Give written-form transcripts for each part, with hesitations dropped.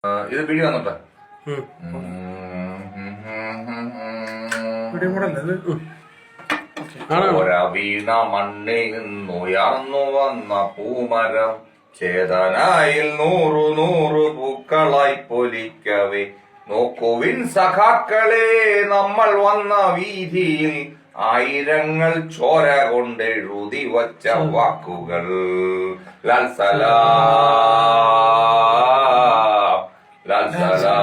ഇത് വീഡിയോ വന്നോട്ടെ. വീണ മണ്ണിൽ നിന്നുയർന്നു വന്ന പൂമരം ചേതനായിൽ നൂറു നൂറു പൂക്കളായി പൊലിക്കവേ നോക്കുവിൻ സഖാക്കളെ നമ്മൾ വന്ന വീതിയിൽ ആയിരങ്ങൾ ചോര കൊണ്ടെഴുതി വച്ച വാക്കുകൾ. ലാൽ സലാം ലാൽ സലാം.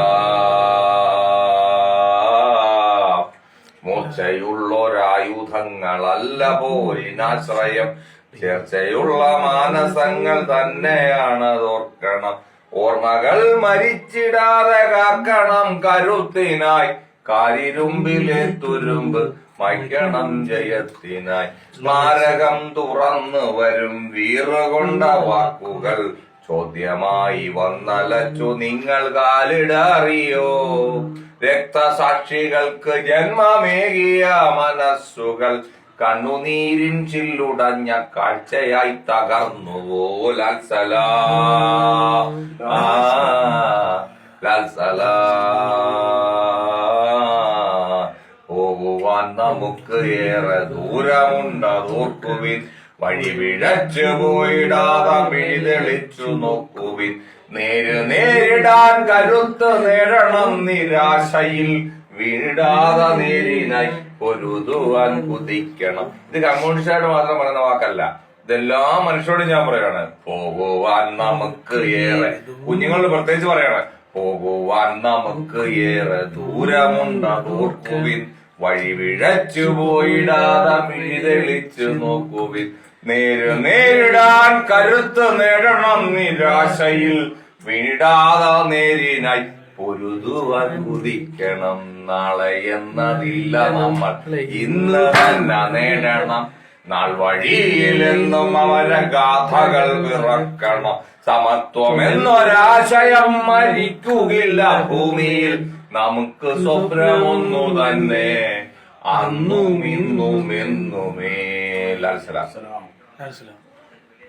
മൂർച്ചയുള്ളൊരായുധങ്ങളല്ല പോരിനാശ്രയം, ചേർച്ചയുള്ള മാനസങ്ങൾ തന്നെയാണതോർക്കണം. ഓർമ്മകൾ മരിച്ചിടാതെ കാക്കണം കരുത്തിനായി, കാരിരുമ്പിലെ തുരുമ്പ് മയ്ക്കണം ജയത്തിനായി. സ്മാരകം തുറന്നു വരും വീറുകൊണ്ട വാക്കുകൾ ചോദ്യമായി വന്നലച്ചു നിങ്ങൾ കാലിടറിയോ. രക്തസാക്ഷികൾക്ക് ജന്മമേകിയ മനസ്സുകൾ കണ്ണുനീരിൻ ചില്ലുടഞ്ഞ കാഴ്ചയായി തകർന്നുവോ. ലാൽ സലാം ലാൽ സലാം. പോകുവാൻ നമുക്ക് ഏറെ ദൂരമുണ്ടതോർക്കുവിൻ, വഴി പിഴച്ചു പോയിടാതെ പിഴുതെളിച്ചു നോക്കുവിൻ. നേരിടാൻ കരുത്ത് നേടണം നിരാശയിൽ, വീഴാതെ നേരിനായി പൊരുതുവാൻ കുതിക്കണം. ഇത് കമ്മ്യൂണിസ്റ്റുകാരോട് മാത്രം പറയുന്ന വാക്കല്ല, ഇതെല്ലാ മനുഷ്യരോടും ഞാൻ പറയാണ്. പോകുവാൻ നമുക്ക് ഏറെ, കുഞ്ഞുങ്ങളോട് പ്രത്യേകിച്ച് പറയാണ്, പോകുവാൻ നമുക്ക് ഏറെ ദൂരമുണ്ടതോർക്കുവിൻ, വഴി പിഴച്ചു പോയിടാതെ പിഴുതെളിച്ചു നോക്കുവിൻ. നേരിടാൻ കരുത്ത് നേടണം നിരാശയിൽ, വീഴാതെ നേരിനായി പൊരുതുവാൻ കുതിക്കണം. നാളെ എന്നതില്ല, നമ്മൾ ഇന്ന് തന്നെ നേടണം. നാൾ വഴിയിലെന്നും അവരെ ഗാഥകൾ പിറക്കണം. സമത്വം എന്നൊരാശയം മരിക്കുകയില്ല ഭൂമിയിൽ, നമുക്ക് സ്വപ്നമൊന്നു തന്നെ അന്നും ഇന്നും എന്നുമേ. ലാൽ സലാം.